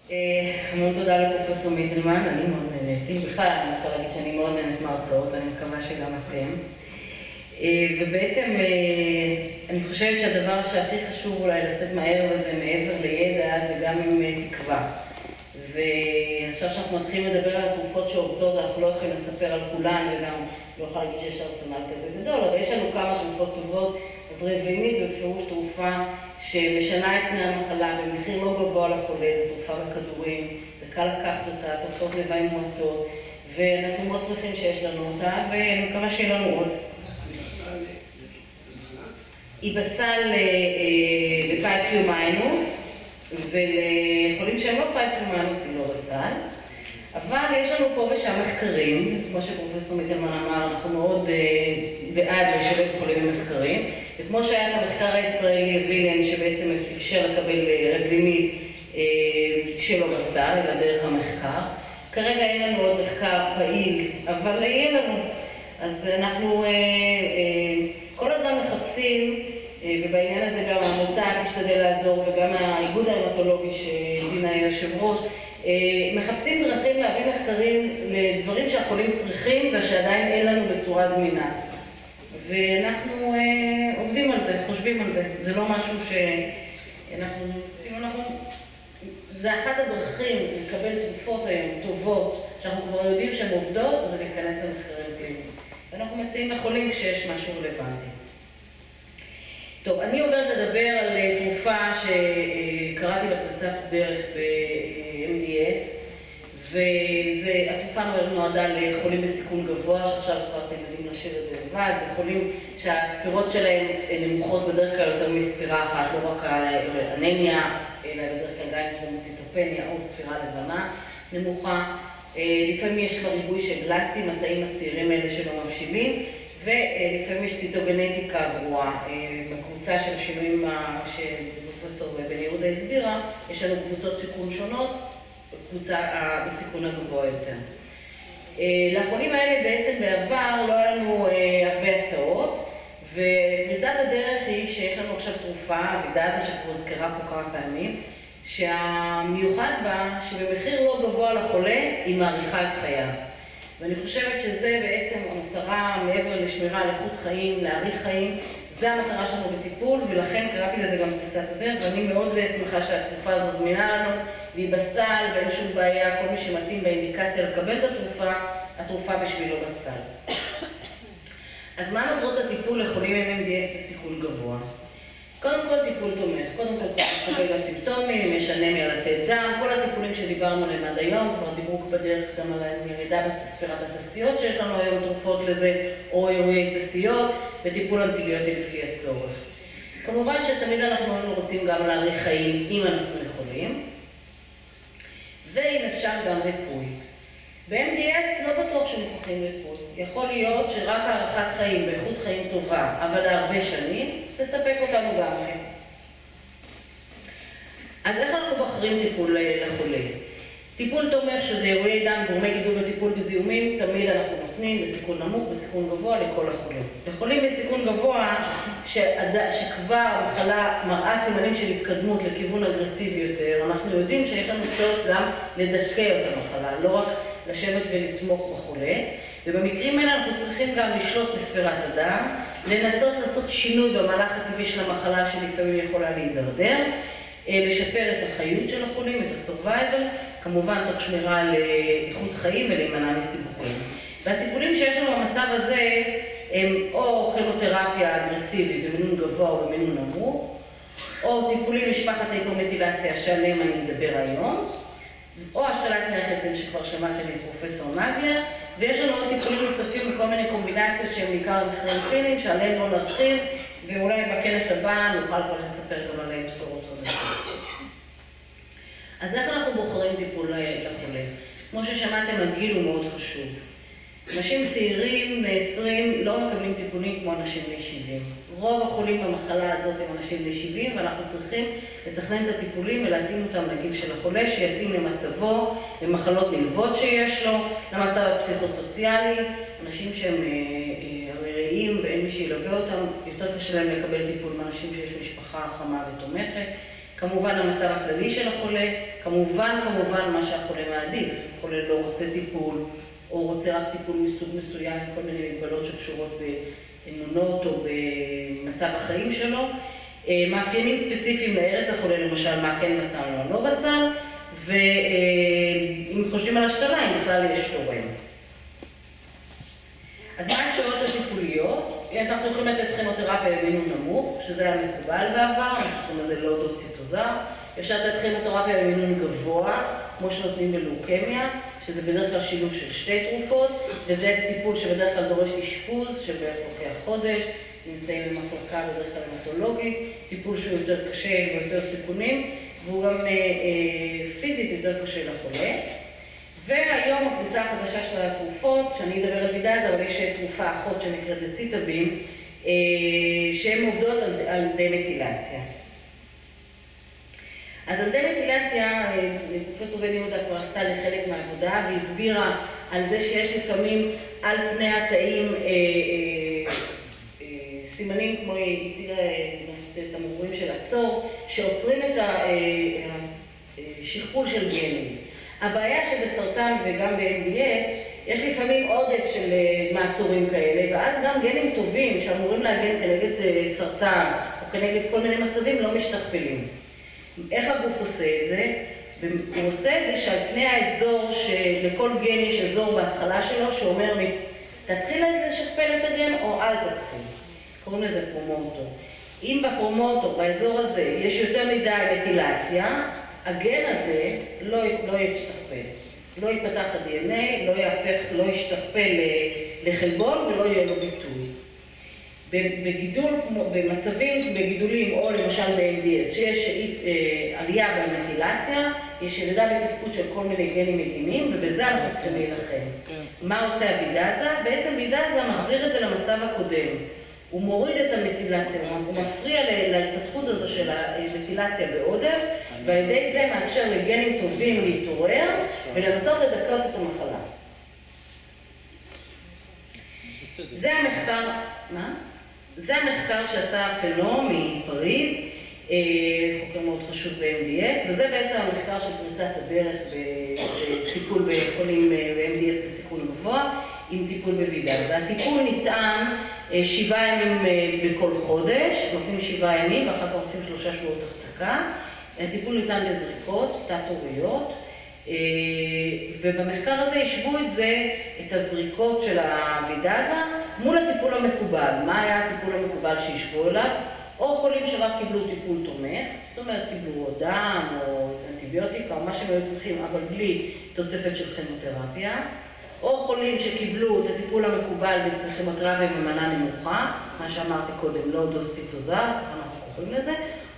המון תודה לפרופסור מיטלמן, אני מאוד נהניתי. בכלל, אני רוצה להגיד שאני מאוד נהנית מההרצאות, אני מקווה שגם אתם. ובעצם אני חושבת שהדבר שהכי חשוב אולי לצאת מהערב הזה מעבר לידע זה גם עם תקווה. ועכשיו שאנחנו מתחילים לדבר על התרופות שעובדות, אנחנו לא יכולים לספר על כולן וגם לא יכולה להגיד שיש ארסנל כזה גדול, אבל יש לנו כמה תרופות טובות. אז רבלינית בפירוש תרופה שמשנה את פני המחלה במחיר לא גבוה לחולה, זו תרופה בכדורים, זה קל לקחת אותה, תופעות לוואי מועטות, ואנחנו מאוד צריכים שיש לנו אותה, ואני מקווה שיהיה לנו עוד. היא בסל ל-5Q מינוס, ולחולים שהם לא 5Q מינוס היא לא בסל, אבל יש לנו פה ושם מחקרים, כמו שפרופסור מיטלמן אמר, אנחנו מאוד בעד לשלב חולים במחקרים, וכמו שהיה את המחקר הישראלי וילן שבעצם אפשר לקבל רבלינית שלא בסל, אלא דרך המחקר. כרגע אין לנו עוד מחקר פעיל, אבל יהיה לנו. אז אנחנו כל הזמן מחפשים, ובעניין הזה גם העמותה תשתדל לעזור, וגם האיגוד ההמטולוגי שדינה היושב ראש, מחפשים דרכים להביא מחקרים לדברים שהחולים צריכים ושעדיין אין לנו בצורה זמינה. ואנחנו עובדים על זה, חושבים על זה. זה לא משהו שאנחנו, זה אחת הדרכים לקבל תרופות היום טובות, שאנחנו כבר יודעים שהן עובדות, זה להיכנס למחקרים קליניים. ואנחנו מציעים לחולים כשיש משהו רלוונטי. טוב, אני עוברת לדבר על תרופה שקראתי לה פריצת דרך ב-MDS, והתרופה נועדה לחולים בסיכון גבוה, שעכשיו כבר אתם יודעים לשיר את זה לבד, זה חולים שהספירות שלהם נמוכות בדרך כלל יותר מספירה אחת, לא רק אנמיה, אלא בדרך כלל גם טרומבוציטופניה או ספירה לבנה נמוכה. לפעמים יש כבר ריבוי של בלסטים, התאים הצעירים האלה שלא מבשילים, ולפעמים יש ציטוגנטיקה גרועה. בקבוצה של השינויים שפרופסור בן יהודה הסבירה, יש לנו קבוצות סיכון שונות, קבוצה בסיכון הגבוה יותר. לחולים האלה בעצם בעבר לא היה לנו הרבה הצעות, ופריצת הדרך היא שיש לנו עכשיו תרופה, וידאזה שכבר הוזכרה פה כמה פעמים, שהמיוחד בה שבמחיר לא גבוה לחולה היא מאריכה את חייו. ואני חושבת שזה בעצם המטרה מעבר לשמירה על איכות חיים, להאריך חיים, זה המטרה שלנו בטיפול, ולכן קראתי לזה גם פריצת הדרך, ואני מאוד שמחה שהתרופה הזו זמינה לנו, והיא בסל, ואין שום בעיה, כל מי שמתאים באינדיקציה לקבל את התרופה בשבילו בסל. אז מה מטרות הטיפול לחולים עם MDS בסיכון גבוה? קודם כל טיפול תומך, קודם כל צריך לטפל בסימפטומים, יש אנמיה לתת דם, כל הטיפולים שדיברנו עליהם עד היום, כבר דיברו בדרך גם על הירידה בספירת התעשיות שיש לנו היום תרופות לזה, או אירועי תעשיות, וטיפול אנטיביוטי לפי הצורך. כמובן שתמיד אנחנו רוצים גם להאריך חיים אם אנחנו יכולים, ואם אפשר גם ריפוי. ב-MDS לא בטוח שמוכרחים ריפוי. יכול להיות שרק הארכת חיים באיכות חיים טובה, אבל להרבה שנים, תספק אותנו גם כן. אז איך אנחנו בוחרים טיפול לחולה? טיפול תומך שזה אירועי דם, גורמי גידול וטיפול בזיהומים, תמיד אנחנו נותנים בסיכון נמוך, בסיכון גבוה לכל החולים. לחולים בסיכון גבוה שכבר המחלה מראה סימנים של התקדמות לכיוון אגרסיבי יותר, אנחנו יודעים שיש לנו צורך גם לדכא את המחלה, לא רק לשבת ולתמוך בחולה, ובמקרים האלה אנחנו צריכים גם לשלוט בספירת הדם, לנסות לעשות שינוי במהלך הטבעי של המחלה שלפעמים יכולה להידרדר, לשפר את החיות של החולים, את הסורווייבל, כמובן תוך שמירה על איכות חיים ולהימנע מסיבוכים. והטיפולים שיש לנו במצב הזה הם או כימותרפיה אגרסיבית במינון גבוה או במינון נמוך, או טיפולים משפחת ההיפומטילציה שעליהם אני מדבר היום, או השתלת מח עצם שכבר שמעתם את פרופסור נגלר, ויש לנו עוד טיפולים נוספים בכל מיני קומבינציות שהם בעיקר מחקרים קליניים שעליהם לא נרחיב, ואולי בכנס הבא נוכל כבר לספר גם עליהם בשורות חדשות. אז איך אנחנו בוחרים טיפול לחולה? כמו ששמעתם, הגיל הוא מאוד חשוב. אנשים צעירים ב-20 לא מקבלים טיפולים כמו אנשים בני 70. רוב החולים במחלה הזאת הם אנשים בני 70, ואנחנו צריכים לתכנן את הטיפולים ולהתאים אותם לגיל של החולה, שיתאים למצבו, למחלות נלוות שיש לו, למצב הפסיכוסוציאלי, אנשים שהם עריריים ואין מי שילווה אותם, יותר קשה להם לקבל טיפול מאנשים שיש משפחה חמה ותומכת. כמובן המצב הכללי של החולה, כמובן מה שהחולה מעדיף. החולה לא רוצה טיפול, או רוצה רק טיפול מסוג מסוים, כל מיני מגבלות שקשורות באמונות או במצב החיים שלו. מאפיינים ספציפיים לארץ החולה, למשל מה כן בסל או לא בסל, ואם חושבים על השתלה, אם בכלל יש תורם. אז מה האפשרויות הטיפוליות? אנחנו יכולים לתת כימותרפיה במינון נמוך, שזה היה מקובל בעבר, אנחנו קוראים לזה לודוציטוזר. אפשר לתת כימותרפיה במינון גבוה, כמו שנותנים בלוקמיה, שזה בדרך כלל שילוב של שתי תרופות, וזה טיפול שבדרך כלל דורש אשפוז, שבערך לוקח חודש, נמצאים במחלקה בדרך כלל המטולוגית, טיפול שהוא יותר קשה ויותר סיכונים, והוא גם פיזית יותר קשה לחולה. והיום הקבוצה החדשה של התרופות, שאני אדבר על וידאזה, אבל יש תרופה אחות שנקראת דציטבין, שהן עובדות על דמתילציה. אז על דמתילציה, פרופסור בן יהודה כבר עשתה לחלק מהעבודה, והסבירה על זה שיש לפעמים על פני התאים סימנים כמו הציגה את המורים של הצור, שעוצרים את השכפול של גנים. הבעיה שבסרטן וגם ב-MDS יש לפעמים עודף של מעצורים כאלה, ואז גם גנים טובים שאמורים להגן כנגד סרטן או כנגד כל מיני מצבים לא משתכפלים. איך הגוף עושה את זה? הוא עושה את זה שעל פני האזור שלכל גן יש אזור בהתחלה שלו שאומר תתחיל לשכפל את הגן או אל תתחיל. קוראים לזה פרומוטור. אם בפרומוטור, באזור הזה, יש יותר מדי מטילציה, הגן הזה לא ישתכפל. לא ייפתח ה-DNA, לא ישתכפל לחלבון ולא יהיה לו ביטוי. בגידול, במצבים, בגידולים או למשל ב-MDS, שיש עלייה במטילציה, יש ירידה בתפקוד של כל מיני גנים מגינים, ובזה אנחנו צריכים להילחם. מה עושה הוידאזה? בעצם וידאזה מחזיר את זה למצב הקודם. הוא מוריד את המטילציה, הוא מפריע להתפתחות הזו של המטילציה בעודף, ועל ידי זה מאפשר לגנים טובים להתעורר ולנסות לדכא את המחלה. זה המחקר, זה המחקר שעשה פנו מפריז, חוקר מאוד חשוב ב-MDS, וזה בעצם המחקר של פריצת הדרך בטיפול בחולים ב-MDS בסיכון גבוה, עם טיפול בוידאזה. הטיפול ניתן 7 ימים בכל חודש, נותנים 7 ימים ואחר כך עושים 3 שבועות הפסקה. הטיפול ניתן בזריקות, תת-עוריות, ובמחקר הזה ישבו את הזריקות של הוידאזה מול הטיפול המקובל. מה היה הטיפול המקובל שישבו אליו? או חולים שרק קיבלו טיפול תומך, זאת אומרת קיבלו דם או אנטיביוטיקה או מה שהם היו צריכים, אבל בלי תוספת של כימותרפיה, או חולים שקיבלו את הטיפול המקובל בכימותרפיה במנה נמוכה, מה שאמרתי קודם, לודוציטוזר, ככה אנחנו קוראים לזה,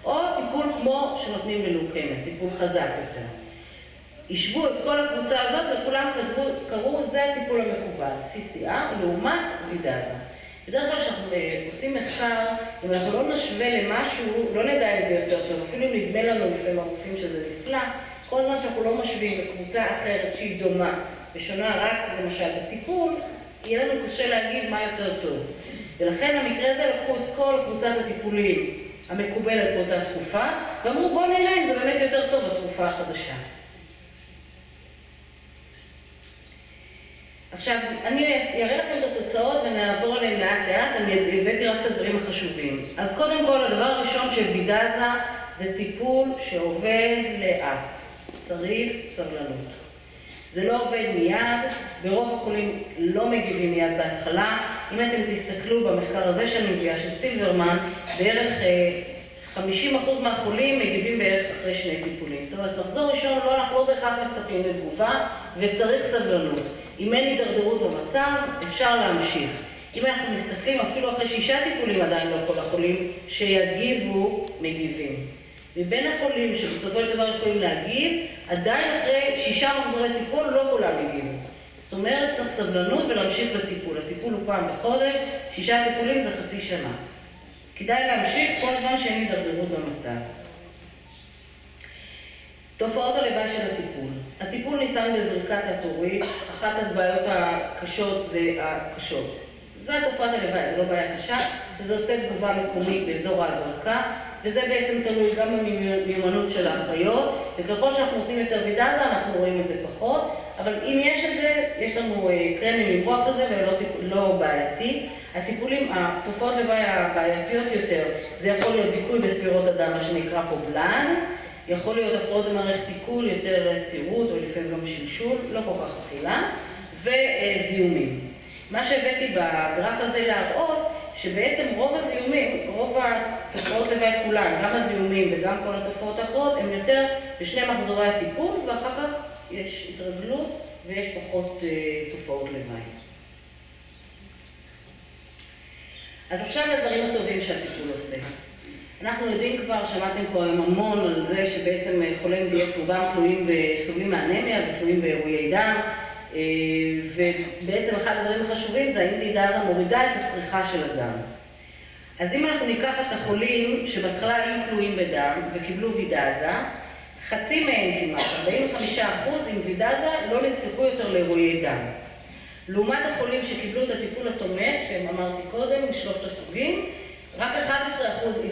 או טיפול כמו שנותנים ללוקמיה, טיפול חזק יותר. ישבו את כל הקבוצה הזאת וכולם קראו, זה הטיפול המקובל, CCR, לעומת וידאזה. בדרך כלל כשאנחנו עושים מחקר, אם אנחנו לא נשווה למשהו, לא נדע אם זה יותר טוב, אפילו אם נדמה לנו לפעמים הרופאים שזה נפלא, כל זמן שאנחנו לא משווים לקבוצה אחרת שהיא דומה ושונה רק למשל בטיפול, יהיה לנו קשה להגיד מה יותר טוב. ולכן המקרה הזה לקחו את כל קבוצת הטיפולים המקובלת באותה תקופה, ואמרו בואו נראה אם זה באמת יותר טוב התרופה החדשה. עכשיו, אני אראה לכם את התוצאות ונעבור עליהם לאט לאט, אני הבאתי רק את הדברים החשובים. אז קודם כל, הדבר הראשון של וידאזה זה טיפול שעובד לאט. צריך סבלנות. זה לא עובד מיד, ברוב החולים לא מגיבים מיד בהתחלה. אם אתם תסתכלו במחקר הזה שאני מביאה של סילברמן, בערך 50% מהחולים מגיבים בערך אחרי 2 טיפולים. זאת אומרת, מחזור ראשון אנחנו לא בהכרח מצפים לתגובה וצריך סבלנות. אם אין הידרדרות במצב, אפשר להמשיך. אם אנחנו מסתכלים, אפילו אחרי 6 טיפולים עדיין לא כל החולים שיגיבו מגיבים. מבין החולים שבסופו של דבר יכולים להגיב, עדיין אחרי 6 מחזורי טיפול לא כולם יגיבו. זאת אומרת, צריך סבלנות ולהמשיך בטיפול. הטיפול הוא פעם בחודש, 6 טיפולים זה חצי שנה. כדאי להמשיך כל זמן שאין הידרדרות במצב. תופעות הלוואי של הטיפול. הטיפול ניתן בזריקת התורית, אחת הבעיות הקשות זה הקשות. זו התופעת הלוואי, זו לא בעיה קשה, שזה עושה תגובה מקומית באזור ההזרקה, וזה בעצם תלוי גם במיומנות של האחיות, וככל שאנחנו נותנים יותר וידאזה, אנחנו רואים את זה פחות, אבל אם יש את זה, יש לנו קרמים עם רוח הזה ולא בעייתי. הטיפולים, התופעות לוואי הבעייתיות יותר, זה יכול להיות דיכוי בספירות הדם, מה שנקרא פה בלד, יכול להיות הפרעות במערכת עיכול, יותר צירות ולפעמים גם שלשול, לא כל כך אכילה, וזיהומים. מה שהבאתי בגרף הזה להראות, שבעצם רוב הזיהומים, רוב התופעות לוואי כולן, גם הזיהומים וגם כל התופעות האחרות, הם יותר בשני מחזורי הטיפול, ואחר כך יש התרגלות ויש פחות תופעות לוואי. אז עכשיו לדברים הטובים שהטיפול עושה. אנחנו יודעים כבר, שמעתם פה המון על זה שבעצם חולי MDS רובם סובלים מאנמיה ותלויים באירועי דם, ובעצם אחד הדברים החשובים זה האם וידאזה מורידה את הצריכה של הדם. אז אם אנחנו ניקח את החולים שבהתחלה היו תלויים בדם וקיבלו וידאזה, חצי מהם כמעט, 45% עם וידאזה לא נזקקו יותר לאירועי דם. לעומת החולים שקיבלו את הטיפול התומך, שאמרתי קודם, משלושת הסוגים, רק 11%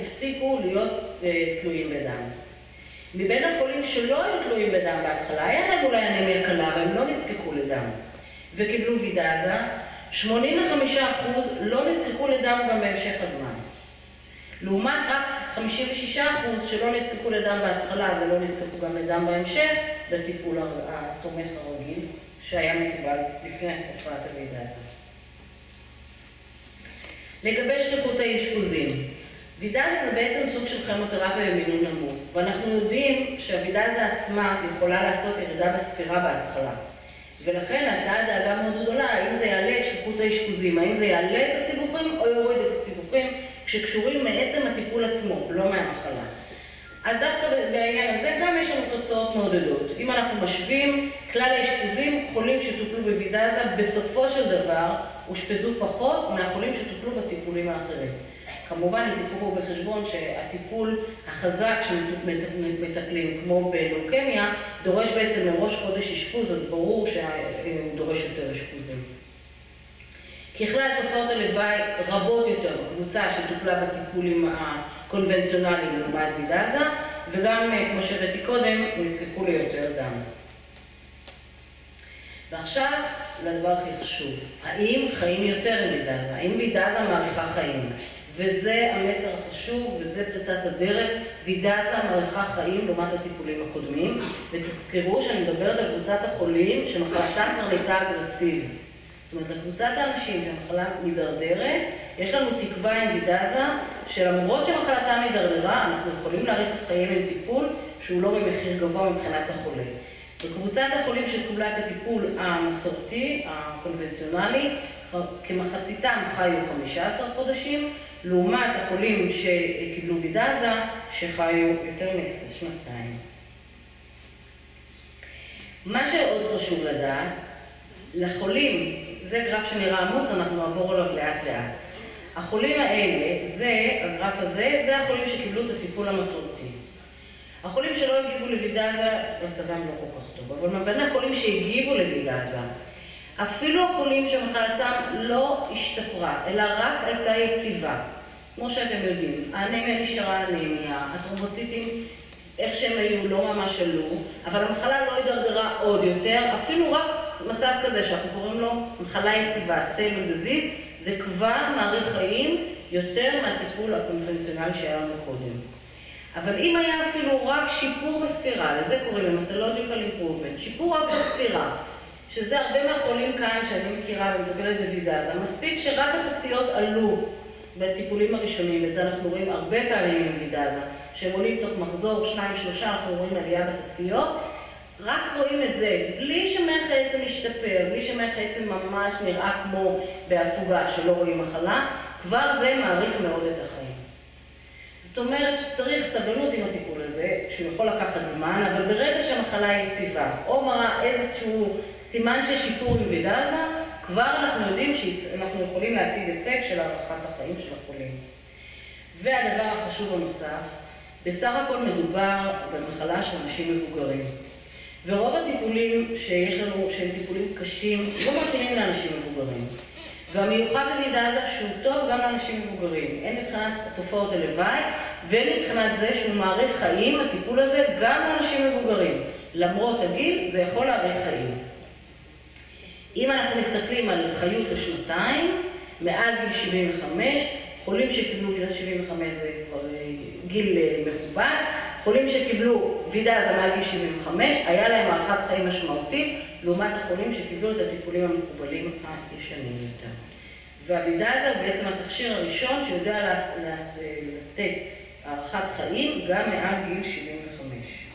הפסיקו להיות תלויים בדם. מבין החולים שלא היו תלויים בדם בהתחלה, היה להם אולי אנמיה קלה, והם לא נזקקו לדם, וקיבלו וידאזה, 85% לא נזקקו לדם גם בהמשך הזמן. לעומת רק 56% שלא נזקקו לדם בהתחלה ולא נזקקו גם לדם בהמשך, בטיפול התומך הרגיל, שהיה מקובל לפני תופעת הוידאזה. לגבי שכיחות האשפוזים, וידאזה זה בעצם סוג של כימותרפיה במינון נמוך, ואנחנו יודעים שהוידאזה עצמה יכולה לעשות ירידה בספירה בהתחלה. ולכן הייתה דאגה מאוד גדולה, האם זה יעלה את שכיחות האשפוזים, האם זה יעלה את הסיבוכים או יוריד את הסיבוכים שקשורים מעצם הטיפול עצמו, לא מהמחלה. אז דווקא בעניין הזה גם יש לנו תוצאות מעודדות. אם אנחנו משווים כלל האשפוזים, חולים שטופלו בוידאזה בסופו של דבר אושפזו פחות מהחולים שטופלו בטיפולים האחרים. כמובן, אם תיקחו בחשבון שהטיפול החזק שמטפלים, כמו בלוקמיה, דורש בעצם מראש חודש אשפוז, אז ברור שהוא דורש יותר אשפוזים. ככלל, תופעות הלוואי רבות יותר בקבוצה שטופלה בטיפולים הקונבנציונליים לעומת וידאזה, וגם, כמו שהראיתי קודם, נזקקו ליותר דם. ועכשיו, לדבר הכי חשוב, האם חיים יותר עם וידאזה? האם וידאזה מאריכה חיים? וזה המסר החשוב, וזה פריצת הדרך. וידאזה מאריכה חיים לעומת הטיפולים הקודמים, ותזכרו שאני מדברת על קבוצת החולים שמחלתם כבר נהייתה אגרסיבית. זאת אומרת, לקבוצת האנשים שהמחלה מדרדרת, יש לנו תקווה עם וידאזה, שלמרות שמחלתה מדרדרה, אנחנו יכולים להאריך את חייהם עם טיפול שהוא לא במחיר גבוה מבחינת החולה. בקבוצת החולים שקיבלה את הטיפול המסורתי, הקונבנציונלי, כמחציתם חיו 15 חודשים, לעומת החולים שקיבלו וידאזה, שחיו יותר משנתיים. מה שעוד חשוב לדעת, לחולים, זה גרף שנראה עמוס, אנחנו נעבור עליו לאט לאט. החולים האלה, הגרף הזה, זה החולים שקיבלו את הטיפול המסורתי. החולים שלא הגיבו לוידאזה, מצבם לא כל כך טוב, אבל מבין החולים שהגיבו לוידאזה, אפילו החולים שמחלתם לא השתפרה, אלא רק הייתה יציבה. כמו שאתם יודעים, האנמיה נשארה אנמיה, הטרומבוציטים, איך שהם היו, לא ממש עלו, אבל המחלה לא הידרדרה עוד יותר, אפילו רק מצב כזה שאנחנו קוראים לו מחלה יציבה, stable disease, זה כבר מאריך חיים יותר מהטיפול הקונבנציונלי שהיה לנו קודם. אבל אם היה אפילו רק שיפור בספירה, לזה קוראים hematological improvement, שיפור רק בספירה, שזה הרבה מהחולים כאן שאני מכירה ומטפלת בוידאזה, מספיק שרק התסיות עלו בטיפולים הראשונים, ואת זה אנחנו רואים הרבה פעמים עם וידאזה, שהם עולים תוך מחזור 2-3, אנחנו רואים עלייה בתסיות, רק רואים את זה, בלי שמח העצם משתפר, בלי שמח העצם ממש נראה כמו בהפוגה שלא רואים מחלה, כבר זה מעריך מאוד את החיים. זאת אומרת שצריך סבלנות עם הטיפול הזה, שהוא יכול לקחת זמן, אבל ברגע שהמחלה היא יציבה, או מראה איזשהו סימן של שיפור עם וידאזה, כבר אנחנו יודעים שאנחנו יכולים להשיג הישג של הארכת החיים של החולים. והדבר החשוב הנוסף, בסך הכל מדובר במחלה של אנשים מבוגרים. ורוב הטיפולים שיש לנו, שהם טיפולים קשים, לא מתאימים לאנשים מבוגרים. והמיוחד בוידאזה שהוא טוב גם לאנשים מבוגרים. אין מבחינת תופעות הלוואי, ומבחינת זה שהוא מעריך חיים, הטיפול הזה, גם לאנשים מבוגרים. למרות הגיל, זה יכול להאריך חיים. אם אנחנו מסתכלים על חיות לשנתיים, מעל גיל 75, חולים שקיבלו ויזה 75 זה כבר גיל מכובד, חולים שקיבלו ויזה מעל גיל 75, היה להם הארכת חיים משמעותית, לעומת החולים שקיבלו את הטיפולים המקובלים הישנים יותר. והויזה הוא בעצם התכשיר הראשון שיודע לתת הארכת חיים גם מעל גיל 75.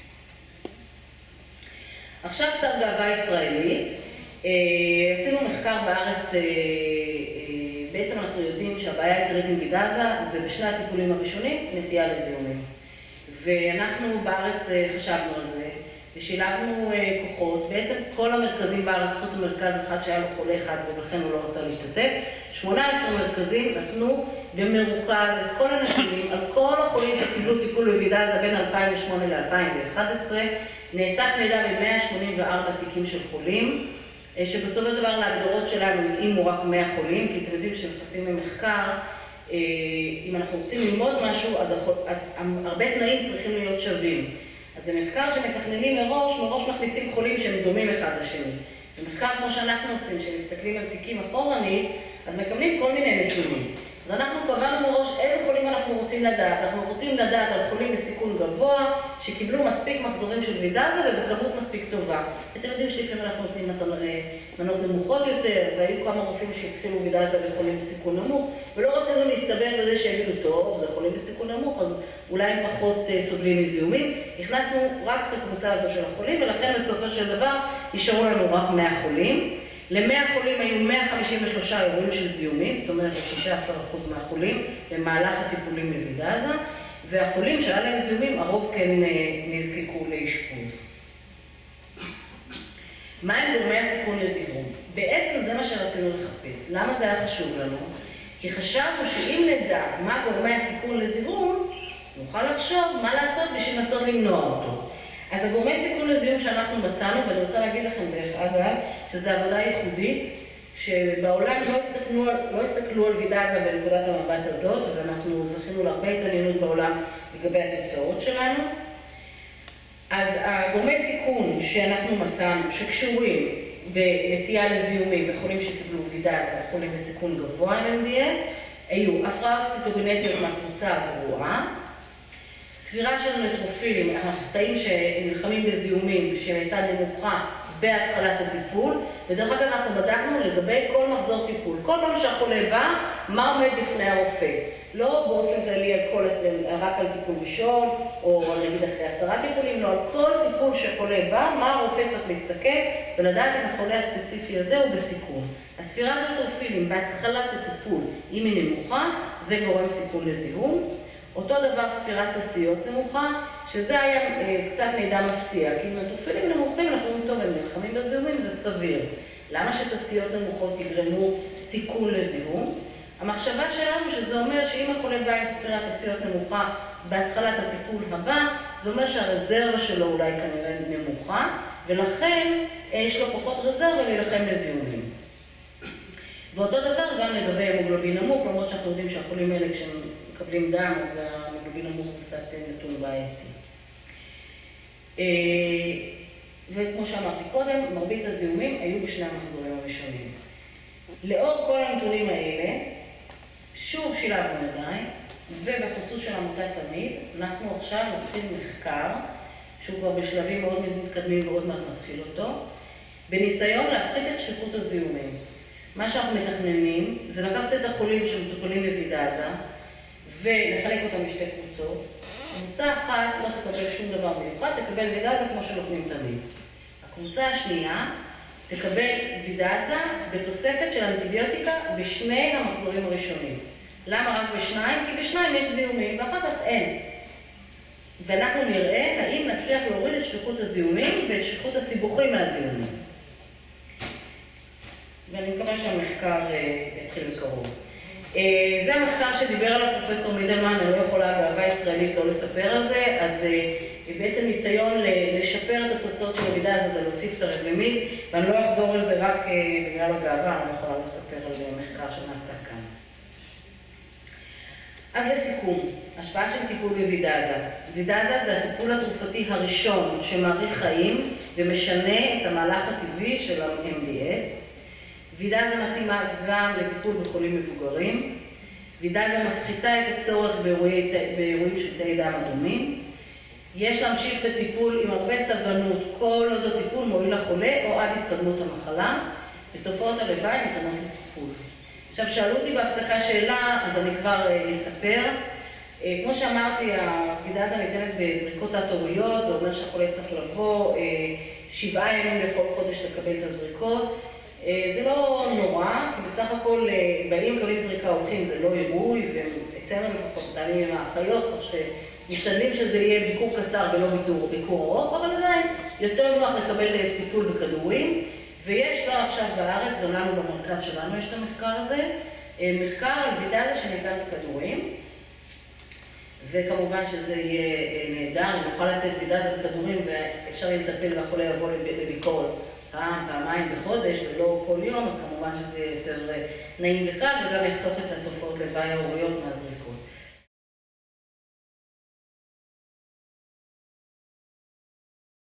עכשיו קצת גאווה ישראלית. עשינו מחקר בארץ, בעצם אנחנו יודעים שהבעיה העיקרית עם ויזה זה בשני הטיפולים הראשונים, נטייה לזיהומים. ואנחנו בארץ חשבנו על זה, ושילבנו כוחות, בעצם כל המרכזים בארץ, חוץ ממרכז אחד שהיה לו חולה אחד ולכן הוא לא רצה להשתתף, 18 מרכזים נתנו במרוכז את כל הנתונים על כל החולים שקיבלו טיפול בויזה בין 2008 ל-2011, נאסף מידע ב-184 תיקים של חולים, שבסופו של דבר להגדרות שלנו התאימו רק 100 חולים, כי אתם יודעים שנכנסים למחקר, אם אנחנו רוצים ללמוד משהו, אז הרבה תנאים צריכים להיות שווים. אז זה מחקר שמתכננים מראש מכניסים חולים שהם דומים אחד לשני. במחקר כמו שאנחנו עושים, שמסתכלים על תיקים אחורנית, אז מקבלים כל מיני נתונים. אז אנחנו קבענו מראש איזה חולים אנחנו רוצים לדעת. אנחנו רוצים לדעת על חולים בסיכון גבוה, שקיבלו מספיק מחזורים של ויזה ובכמות מספיק טובה. אתם יודעים שלפעמים אנחנו נותנים מנות נמוכות יותר, והיו כמה רופאים שהתחילו ויזה לחולים בסיכון נמוך, ולא רצינו להסתבר בזה שיגידו טוב, זה חולים בסיכון נמוך, אז אולי הם פחות סובלים מזיהומים. הכנסנו רק את הקבוצה הזו של החולים, ולכן בסופו של דבר נשארו לנו רק 100 חולים. ל-100 חולים היו 153 אירועים של זיהומים, זאת אומרת 16% מהחולים במהלך הטיפולים בויזה, והחולים שהיה להם זיהומים, הרוב כן נזקקו לאשפוז. מה הם גורמי הסיכון לזיהום? בעצם זה מה שרצינו לחפש. למה זה היה חשוב לנו? כי חשבנו שאם נדע מה גורמי הסיכון לזיהום, נוכל לחשוב מה לעשות בשביל לנסות למנוע אותו. אז הגורמי סיכון לזיהום שאנחנו מצאנו, ואני רוצה להגיד לכם דרך אגב, שזו עבודה ייחודית, שבעולם לא הסתכלו על ויזה בנקודת המבט הזאת, ואנחנו זכינו להרבה התעניינות בעולם לגבי התוצאות שלנו. אז הגורמי סיכון שאנחנו מצאנו, שקשורים בנטייה לזיהומים בחולים שקיבלו ויזה, חולים בסיכון גבוה עם MDS, היו הפרעות ציטוגנטיות מהקבוצה הגרועה, ספירה של נטרופילים, החטאים שנלחמים בזיהומים שהייתה נמוכה בהתחלת הטיפול, ודרך אגב אנחנו בדקנו לגבי כל מחזור טיפול. כל פעם שהחולה בא, מה עומד בפני הרופא? לא באופן כללי רק על טיפול ראשון, או נגיד אחרי 10 טיפולים, לא על כל טיפול שחולה בא, מה הרופא צריך להסתכל ולדעת אם החולה הספציפי הזה הוא בסיכון. הספירת נטרופילים בהתחלת הטיפול, אם היא נמוכה, זה גורם סיכון לזיהום. אותו דבר ספירת תסיות נמוכה, שזה היה קצת מידע מפתיע, כי אם נטרופילים נמוכים, אנחנו אומרים טוב, הם נלחמים בזיהומים, זה סביר. למה שתסיות נמוכות יגרמו סיכון לזיהום? המחשבה שלנו שזה אומר שאם החולה בא עם ספירת תסיות נמוכה בהתחלת הטיפול הבא, זה אומר שהרזרבה שלו אולי כנראה נמוכה, ולכן יש לו פחות רזרבה להילחם בזיהומים. ואותו דבר גם לגבי המוגלובין נמוך, למרות שאנחנו יודעים שהחולים האלה כשהם מקבלים דם, אז המוגלובין נמוך זה קצת נתון בעייתי. וכמו שאמרתי קודם, מרבית הזיהומים היו בשני המחזורים הראשונים. לאור כל הנתונים האלה, שוב שילבנו ידיים, ובחסות של עמותת תמיד, אנחנו עכשיו נתחיל מחקר, שהוא כבר בשלבים מאוד מתקדמים ועוד מעט נתחיל אותו, בניסיון להפחית את שכיחות הזיהומים. מה שאנחנו מתכננים זה לקחת את החולים שמטופלים בויזה ולחלק אותם בשתי קבוצות. קבוצה אחת לא תקבל שום דבר מיוחד, תקבל ויזה כמו שנותנים תמיד. הקבוצה השנייה תקבל ויזה בתוספת של אנטיביוטיקה בשני המחזורים הראשונים. למה רק בשניים? כי בשניים יש זיהומים ואחר כך אין. ואנחנו נראה האם נצליח להוריד את שכיחות הזיהומים ואת שכיחות הסיבוכים מהזיהומים. ואני מקווה שהמחקר יתחיל בקרוב. זה המחקר שדיבר עליו פרופסור מידלמן, אני לא יכולה באהבה ישראלית לא לספר על זה, אז בעצם ניסיון לשפר את התוצאות של הויזה הזה, זה להוסיף את הרבלמין, ואני לא אחזור על זה רק בגלל הגאווה, אני יכולה לספר על מחקר שנעשה כאן. אז לסיכום, השפעה של טיפול בוידאזה. וידאזה זה הטיפול התרופתי הראשון שמאריך חיים ומשנה את המהלך הטבעי של ה-MDS. וידאזה מתאימה גם לטיפול בחולים מבוגרים. וידאזה מפחיתה את הצורך באירועים של תאי דם אדומים. יש להמשיך בטיפול עם הרבה סבלנות, כל עוד הטיפול מועיל לחולה או עד התקדמות המחלה, ותופעות הלוואי ניתנות לטיפול. עכשיו, שאלו אותי בהפסקה שאלה, אז אני כבר אספר. כמו שאמרתי, הוידאזה ניתנת בזריקות תת-עוריות, זה אומר שהחולה צריך לבוא 7 ימים לכל חודש לקבל את הזריקות. זה לא נורא, כי בסך הכל באים מקבלים זריקה הולכים, זה לא אירוי, ואצלנו לפחות דנים עם האחיות, משתדלים שזה יהיה ביקור קצר ולא ביקור ארוך, אבל עדיין יותר נוח לקבל טיפול בכדורים. ויש כבר עכשיו בארץ, גם לנו במרכז שלנו יש את המחקר הזה, מחקר על וידאזה שניתן בכדורים, וכמובן שזה יהיה נהדר, אם נוכל לתת וידאזה בכדורים ואפשר לטפל והחולה יבוא לביקורת פעמיים בחודש ולא כל יום, אז כמובן שזה יהיה יותר נעים וקל וגם יחסוך את התופעות לוואי ההוריות מהזריקה.